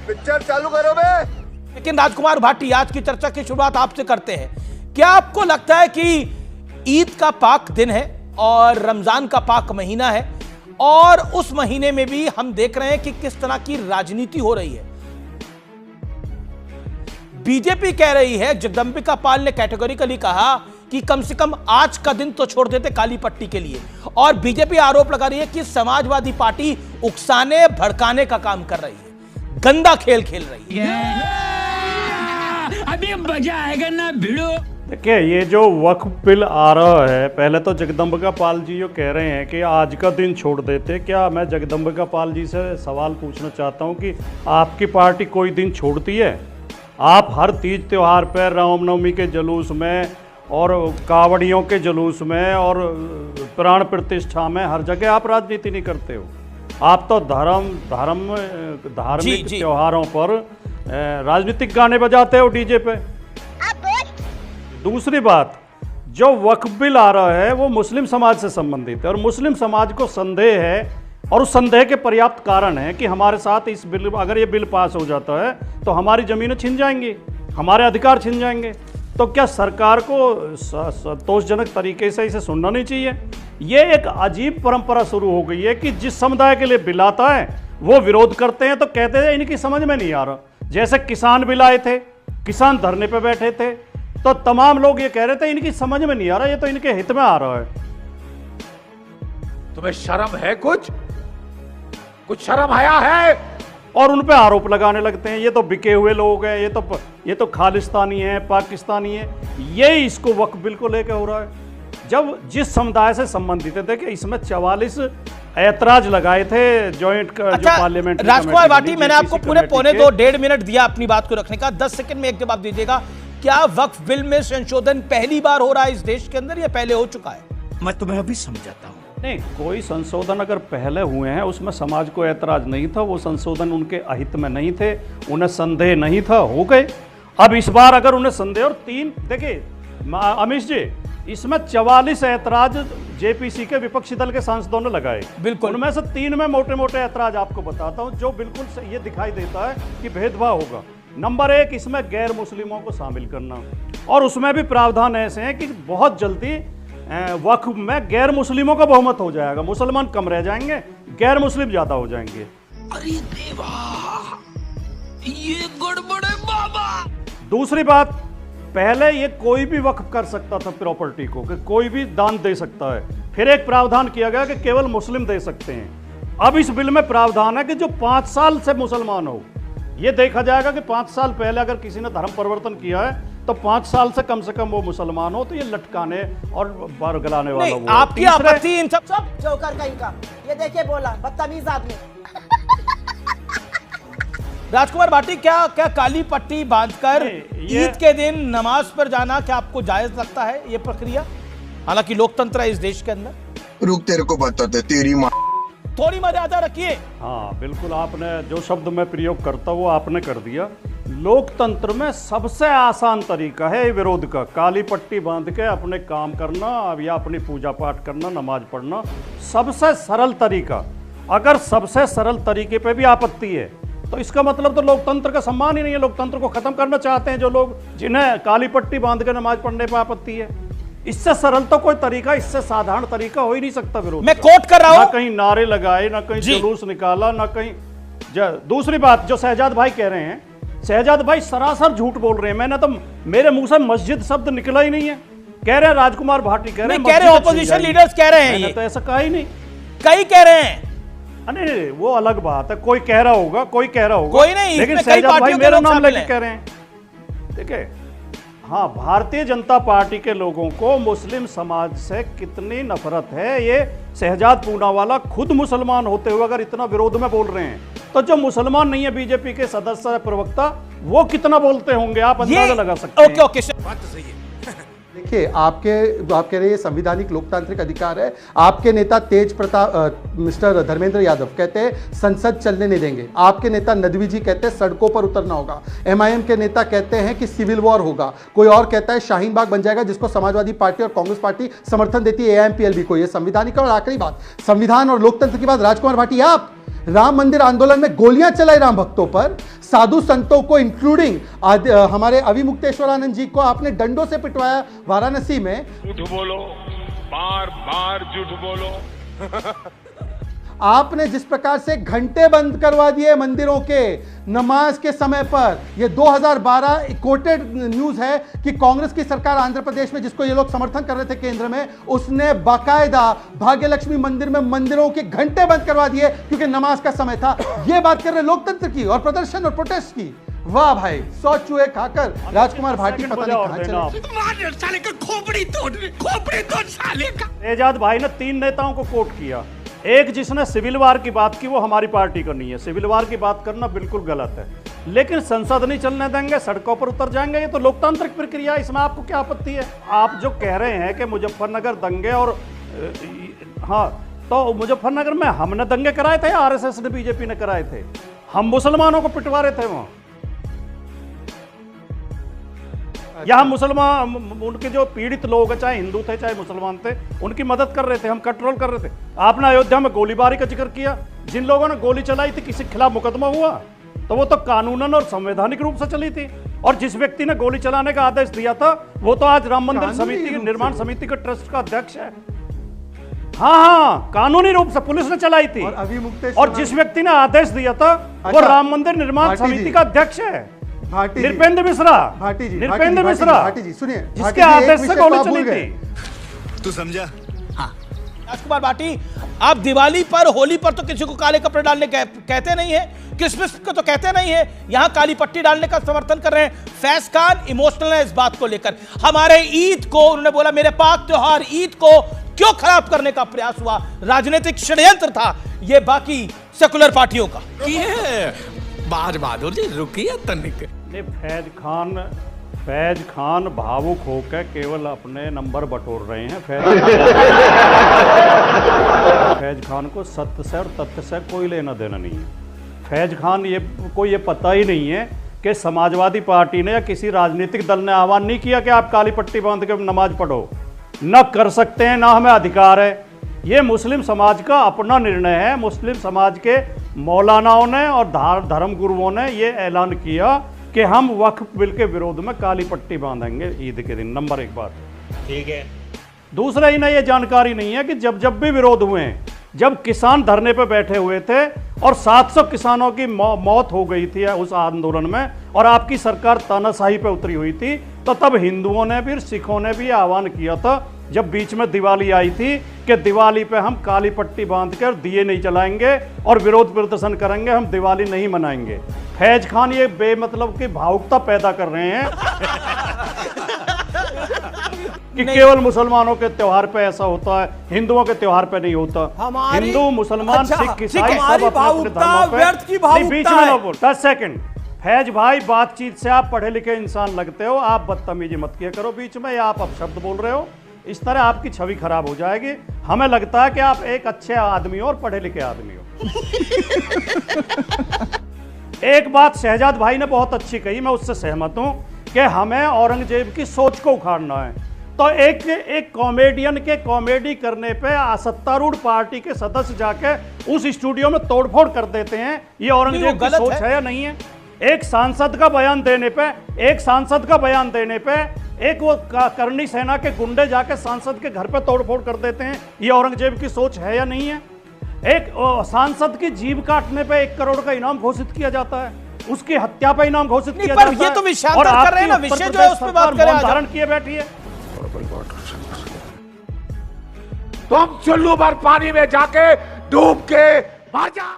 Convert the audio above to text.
Picture चालू करो बे। लेकिन राजकुमार भाटी, आज की चर्चा की शुरुआत आपसे करते हैं। क्या आपको लगता है कि ईद का पाक दिन है और रमजान का पाक महीना है, और उस महीने में भी हम देख रहे हैं कि किस तरह की राजनीति हो रही है? बीजेपी कह रही है, जगदंबिका पाल ने कैटेगोरिकली कहा कि कम से कम आज का दिन तो छोड़ देते काली पट्टी के लिए, और बीजेपी आरोप लगा रही है कि समाजवादी पार्टी उकसाने भड़काने का काम कर रही है, गंदा खेल खेल रही है। अभी मजा आएगा ना भिड़ो। देखिए, ये जो वक्फ बिल आ रहा है, पहले तो जगदंबिका पाल जी जो कह रहे हैं कि आज का दिन छोड़ देते, क्या मैं जगदंबिका पाल जी से सवाल पूछना चाहता हूं कि आपकी पार्टी कोई दिन छोड़ती है? आप हर तीज त्यौहार पर, रामनवमी के जुलूस में और कावड़ियों के जुलूस में और प्राण प्रतिष्ठा में हर जगह आप राजनीति नहीं करते हो। आप तो धार्मिक त्योहारों पर राजनीतिक गाने बजाते हो डीजे पे। दूसरी बात, जो वक्फ बिल आ रहा है वो मुस्लिम समाज से संबंधित है, और मुस्लिम समाज को संदेह है, और उस संदेह के पर्याप्त कारण है कि हमारे साथ इस बिल, अगर ये बिल पास हो जाता है तो हमारी ज़मीनें छिन जाएंगी, हमारे अधिकार छिन जाएंगे। तो क्या सरकार को संतोषजनक तरीके से इसे सुनना नहीं चाहिए? ये एक अजीब परंपरा शुरू हो गई है कि जिस समुदाय के लिए बिल आता है वो विरोध करते हैं, तो कहते हैं इनकी समझ में नहीं आ रहा। जैसे किसान बिल आए थे, किसान धरने पे बैठे थे, तो तमाम लोग ये कह रहे थे इनकी समझ में नहीं आ रहा, ये तो इनके हित में आ रहा है। तुम्हें शर्म है? कुछ शर्म आया है? और उन पे आरोप लगाने लगते हैं, ये तो बिके हुए लोग हैं, ये तो खालिस्तानी है, पाकिस्तानी है। ये इसको वक्फ बिल को लेकर हो रहा है, जब जिस समुदाय से संबंधित है। देखिए, इसमें 44 ऐतराज लगाए थे जॉइंट जो पार्लियामेंट। राजकुमार भाटी, मैंने आपको पूरे पौने 1.5 मिनट दिया अपनी बात को रखने का। 10 सेकंड में एक जवाब दीजिएगा, क्या वक्फ बिल में संशोधन पहली बार हो रहा है इस देश के अंदर, या पहले हो चुका है? मैं तुम्हें अभी समझाता हूँ। नहीं, कोई संशोधन अगर पहले हुए हैं उसमें समाज को ऐतराज नहीं था, वो संशोधन उनके अहित में नहीं थे, उन्हें संदेह नहीं था, हो गए। अब इस बार अगर उन्हें संदेह, और 3, देखिए अमीश जी, इसमें 44 ऐतराज जेपीसी के विपक्षी दल के सांसदों ने लगाए। बिल्कुल, उनमें से 3 में मोटे मोटे ऐतराज आपको बताता हूं, जो बिल्कुल ये दिखाई देता है कि भेदभाव होगा। नंबर 1, इसमें गैर मुस्लिमों को शामिल करना, और उसमें भी प्रावधान ऐसे हैं कि बहुत जल्दी वक्फ में गैर मुस्लिमों का बहुमत हो जाएगा, मुसलमान कम रह जाएंगे, गैर मुस्लिम ज्यादा हो जाएंगे। अरे देवा, ये गड़बड़ है बाबा। दूसरी बात, पहले ये कोई भी वक्फ कर सकता था प्रॉपर्टी को, कि कोई भी दान दे सकता है। फिर एक प्रावधान किया गया कि केवल मुस्लिम दे सकते हैं। अब इस बिल में प्रावधान है कि जो 5 साल से मुसलमान हो, ये देखा जाएगा कि 5 साल पहले अगर किसी ने धर्म परिवर्तन किया है तो 5 साल से कम वो मुसलमान हो, तो ये लटकाने और बरगलाने वाला वो। आपकी आपत्ति इन सब जोकर कहीं का, ये देखिए बोला बदतमीज आदमी। राजकुमार भाटी, क्या काली पट्टी बांधकर ईद के दिन नमाज पर जाना क्या आपको जायज लगता है, ये प्रक्रिया? हालांकि लोकतंत्र है इस देश के अंदर। रुक, तेरे को बताते, तेरी माँ। थोड़ी मर्यादा रखिए। हाँ बिल्कुल, आपने जो शब्द मैं प्रयोग करता वो आपने कर दिया। लोकतंत्र में सबसे आसान तरीका है विरोध का, काली पट्टी बांध के अपने काम करना या अपनी पूजा पाठ करना, नमाज पढ़ना, सबसे सरल तरीका। अगर सबसे सरल तरीके पे भी आपत्ति है तो इसका मतलब तो लोकतंत्र का सम्मान ही नहीं है। लोकतंत्र को खत्म करना चाहते हैं जो लोग, जिन्हें काली पट्टी बांध के नमाज पढ़ने पर आपत्ति है। इससे सरल तो कोई तरीका, इससे साधारण तरीका हो ही नहीं सकता विरोध। मैं कोट कर रहा हूं, ना कहीं नारे लगाए, ना कहीं जुलूस निकाला, ना कहीं। दूसरी बात, जो शहजाद भाई कह रहे हैं, शहजाद भाई सरासर झूठ बोल रहे हैं। मैंने तो, मेरे मुंह से मस्जिद शब्द निकला ही नहीं है। कह रहे हैं राजकुमार भाटी कह रहे हैं, ऑपोजिशन लीडर्स कह रहे हैं, मैंने तो ऐसा कहा ही नहीं। कई कह रहे हैं। अरे वो अलग बात है, कोई कह रहा होगा, कोई कह रहा होगा, कोई नहीं, लेकिन शहजाद भाई मेरा नाम लेके कह रहे हैं। देखिए, हाँ, भारतीय जनता पार्टी के लोगों को मुस्लिम समाज से कितनी नफरत है, ये शहजाद पूनावाला खुद मुसलमान होते हुए अगर इतना विरोध में बोल रहे हैं, तो जो मुसलमान नहीं है बीजेपी के सदस्य प्रवक्ता, वो कितना बोलते होंगे, आप अंदाजा लगा सकते हैं। ओके, बात तो सही है। देखिए, आप कह रहे हैं संवैधानिक लोकतांत्रिक अधिकार है। आपके नेता तेज प्रताप मिस्टर धर्मेंद्र यादव कहते हैं संसद चलने नहीं देंगे। आपके नेता नदवी जी कहते हैं सड़कों पर उतरना होगा। एमआईएम के नेता कहते हैं कि सिविल वॉर होगा। कोई और कहता है शाहीन बाग बन जाएगा, जिसको समाजवादी पार्टी और कांग्रेस पार्टी समर्थन देती है, एएमपीएलबी को। ये संविधानिक। और आखिरी बात, संविधान और लोकतंत्र की बात राजकुमार भाटी, आप राम मंदिर आंदोलन में गोलियां चलाई राम भक्तों पर, साधु संतों को इंक्लूडिंग हमारे अविमुक्तेश्वरानंद जी को आपने डंडों से पिटवाया वाराणसी में। झूठ बोलो, बार बार झूठ बोलो। आपने जिस प्रकार से घंटे बंद करवा दिए मंदिरों के नमाज के समय पर, यह 2012 कोटेड न्यूज है कि कांग्रेस की सरकार आंध्र प्रदेश में, जिसको ये लोग समर्थन कर रहे थे केंद्र में, उसने बाकायदा भाग्यलक्ष्मी मंदिर में मंदिरों के घंटे बंद करवा दिए क्योंकि नमाज का समय था। यह बात कर रहे लोकतंत्र की और प्रदर्शन और प्रोटेस्ट की। वाह भाई, 100 चूहे खाकर राजकुमार भाटी पता नहीं कहां चले। मार साले का खोपड़ी तोड़ साले का। एजाज भाई ने 3 नेताओं को कोट किया। एक जिसने सिविल वार की बात की वो हमारी पार्टी का नहीं है, सिविल वार की बात करना बिल्कुल गलत है, लेकिन संसद नहीं चलने देंगे, सड़कों पर उतर जाएंगे, ये तो लोकतांत्रिक प्रक्रिया है, इसमें आपको क्या आपत्ति है? आप जो कह रहे हैं कि मुजफ्फरनगर दंगे और हाँ, तो मुजफ्फरनगर में हमने दंगे कराए थे या आरएसएस ने, बीजेपी ने कराए थे? हम मुसलमानों को पिटवा रहे थे वहां, यहाँ मुसलमान उनके जो पीड़ित लोग हैं, चाहे हिंदू थे चाहे मुसलमान थे, उनकी मदद कर रहे थे, हम कंट्रोल कर रहे थे। आपने अयोध्या में गोलीबारी का जिक्र किया, जिन लोगों ने गोली चलाई थी किसी के खिलाफ मुकदमा हुआ? तो वो तो कानूनन और संवैधानिक रूप से चली थी, और जिस व्यक्ति ने गोली चलाने का आदेश दिया था वो तो आज राम मंदिर समिति निर्माण समिति के ट्रस्ट का अध्यक्ष है। हाँ, कानूनी रूप से पुलिस ने चलाई थी, और जिस व्यक्ति ने आदेश दिया था वो राम मंदिर निर्माण समिति का अध्यक्ष है, नृपेंद्र मिश्रा। नृपेंद्र मिश्रा सुनिए, जिसके आदेश से गोली चली थी। तू समझा? हाँ। राजकुमार भाटी, आप दिवाली पर, होली पर तो किसी को काले कपड़े डालने कहते नहीं है, क्रिसमस को तो कहते नहीं है, यहां काली पट्टी डालने का समर्थन कर रहे हैं। फैज खान इमोशनल है इस बात को लेकर। हमारे ईद को उन्होंने बोला, मेरे पाक त्योहार ईद को क्यों खराब करने का प्रयास हुआ, राजनीतिक षड्यंत्र था ये बाकी सेकुलर पार्टियों का। बाज बहादुर जी रुकिए तनिक। फैज खान भावुक होकर केवल अपने नंबर बटोर रहे हैं। फैज खान को सत्य से और तथ्य से कोई लेना देना नहीं है। फैज खान ये पता ही नहीं है कि समाजवादी पार्टी ने या किसी राजनीतिक दल ने आह्वान नहीं किया कि आप काली पट्टी बांध के नमाज पढ़ो। न कर सकते हैं, ना हमें अधिकार है। ये मुस्लिम समाज का अपना निर्णय है। मुस्लिम समाज के मौलानाओं ने और धर्म गुरुओं ने ये ऐलान किया कि हम वक्फ बिल के विरोध में काली पट्टी बांधेंगे ईद के दिन। नंबर 1 बात, ठीक है। दूसरा, इन्हें ये जानकारी नहीं है कि जब भी विरोध हुए, जब किसान धरने पे बैठे हुए थे और 700 किसानों की मौत हो गई थी उस आंदोलन में, और आपकी सरकार तानाशाही पे उतरी हुई थी, तो तब हिंदुओं ने भी, सिखों ने भी आह्वान किया था, जब बीच में दिवाली आई थी, कि दिवाली पे हम काली पट्टी बांध कर दिए नहीं जलाएंगे और विरोध प्रदर्शन करेंगे, हम दिवाली नहीं मनाएंगे। फैज खान ये बेमतलब की भावुकता पैदा कर रहे हैं कि केवल मुसलमानों के त्योहार पे ऐसा होता है, हिंदुओं के त्योहार पे नहीं होता। हिंदू, मुसलमान, सिख, ईसाई सब अपने धर्मों पे। बीच में ना बोल, 10 सेकंड। फैज भाई, बातचीत से आप पढ़े लिखे इंसान लगते हो, आप बदतमीजी मत किया करो बीच में, या आप अपशब्द बोल रहे हो, इस तरह आपकी छवि खराब हो जाएगी। हमें लगता है कि आप एक अच्छे आदमी हो और पढ़े लिखे आदमी हो। एक बात शहजाद भाई ने बहुत अच्छी कही, मैं उससे सहमत हूं कि हमें औरंगजेब की सोच को उखाड़ना है। तो एक कॉमेडियन के कॉमेडी करने पे सत्तारूढ़ पार्टी के सदस्य जाके उस स्टूडियो में तोड़फोड़ कर देते हैं, ये औरंगजेब की सोच है या नहीं है? एक सांसद का बयान देने पे एक वो करनी सेना के गुंडे जाके सांसद के घर पे तोड़फोड़ कर देते हैं, ये औरंगजेब की सोच है या नहीं है? एक सांसद की जीभ काटने पे 1 करोड़ का इनाम घोषित किया जाता है, उसकी हत्या पे इनाम घोषित किया जाता है। ये तो विषयांतर कर रहे हैं ना, विषय जो है उस पे बात करें। धारण किए बैठी है। तुम चुल्लू भर पानी में जाके डूब के मर जाओ।